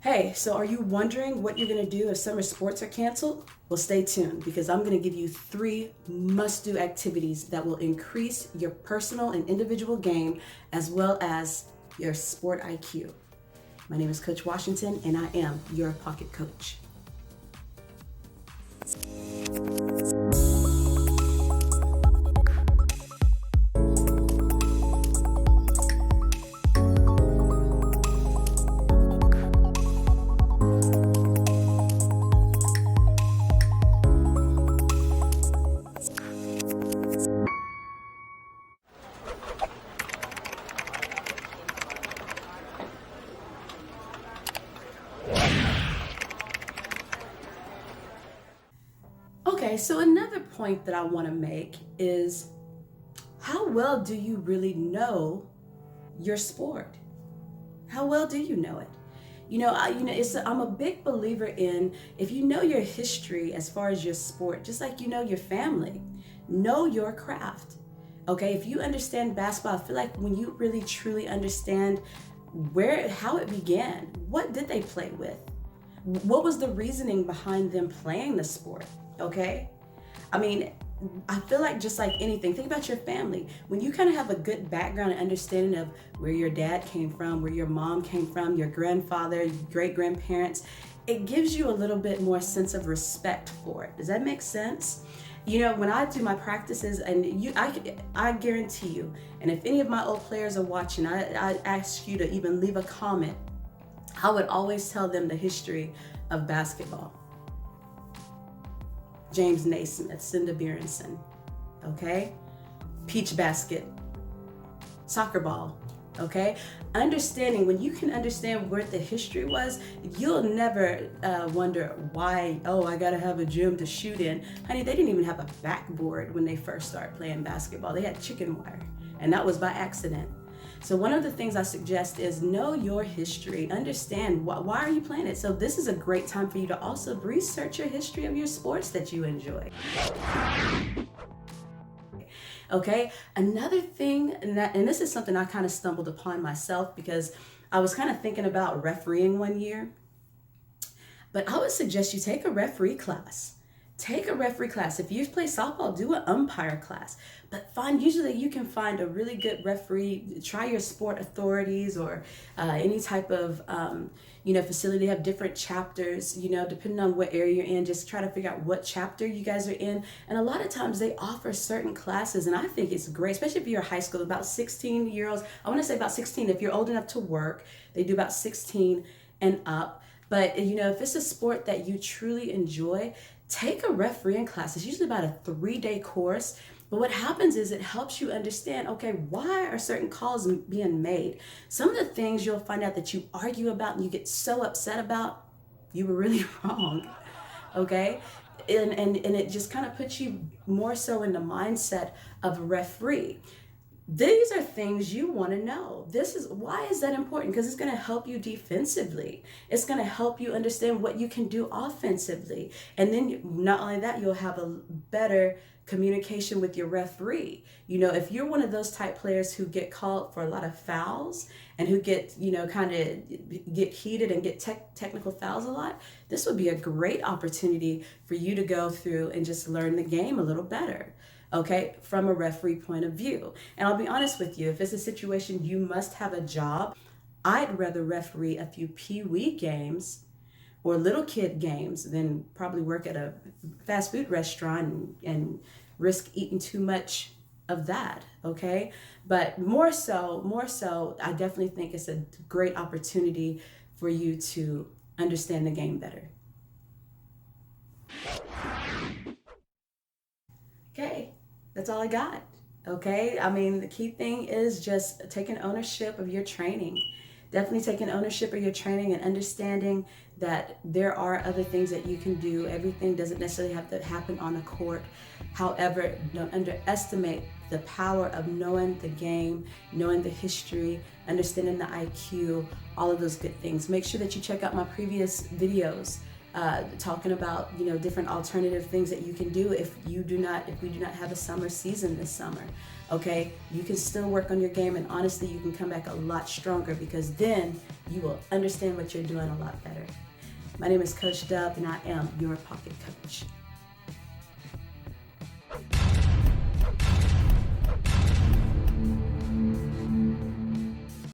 Hey, so are you wondering what you're going to do if summer sports are canceled? Well, stay tuned because I'm going to give you 3 must-do activities that will increase your personal and individual game as well as your sport IQ. My name is Coach Washington and I am your pocket coach. Okay, so another point that I want to make is how well do you really know your sport? How well do you know it? I'm a big believer in if you know your history as far as your sport, just like you know your family, know your craft. Okay, if you understand basketball, I feel like when you really truly understand how it began, what did they play with? What was the reasoning behind them playing the sport? Okay? I mean, I feel like just like anything, think about your family. When you kind of have a good background and understanding of where your dad came from, where your mom came from, your grandfather, your great grandparents, it gives you a little bit more sense of respect for it. Does that make sense? You know, when I do my practices, and I guarantee you, and if any of my old players are watching, I ask you to even leave a comment. I would always tell them the history of basketball. James Naismith, Cinda Berenson, okay? Peach basket, soccer ball, okay? Understanding, when you can understand where the history was, you'll never wonder why, oh, I gotta have a gym to shoot in. Honey, they didn't even have a backboard when they first started playing basketball. They had chicken wire, and that was by accident. So one of the things I suggest is know your history, understand why are you playing it. So this is a great time for you to also research your history of your sports that you enjoy. Okay, another thing, and this is something I kind of stumbled upon myself because I was kind of thinking about refereeing one year, but I would suggest you take a referee class. Take a referee class. If you play softball, do an umpire class. But usually you can find a really good referee. Try your sport authorities or any type of facility. They have different chapters, depending on what area you're in. Just try to figure out what chapter you guys are in. And a lot of times they offer certain classes, and I think it's great, especially if you're high school, about 16-year-olds. I want to say about 16. If you're old enough to work, they do about 16 and up. But if it's a sport that you truly enjoy, take a refereeing class. It's usually about a 3-day course. But what happens is it helps you understand, okay, why are certain calls being made? Some of the things you'll find out that you argue about and you get so upset about, you were really wrong, okay? And it just kind of puts you more so in the mindset of a referee. These are things you want to know. Why is that important? Because it's going to help you defensively. It's going to help you understand what you can do offensively. And then not only that, you'll have a better communication with your referee. If you're one of those type players who get called for a lot of fouls and who get, kind of get heated and get technical fouls a lot, this would be a great opportunity for you to go through and just learn the game a little better. Okay, from a referee point of view. And I'll be honest with you, if it's a situation you must have a job, I'd rather referee a few pee-wee games or little kid games than probably work at a fast food restaurant and risk eating too much of that, okay? But more so, I definitely think it's a great opportunity for you to understand the game better. Okay, that's all I got. Okay, I mean, the key thing is just taking ownership of your training. Definitely taking ownership of your training and understanding that there are other things that you can do. Everything doesn't necessarily have to happen on the court. However, don't underestimate the power of knowing the game, knowing the history, understanding the IQ, all of those good things. Make sure that you check out my previous videos. Talking about different alternative things that you can do if we do not have a summer season this summer. Okay, you can still work on your game, and honestly, you can come back a lot stronger because then you will understand what you're doing a lot better. My name is Coach Dub, and I am your pocket coach.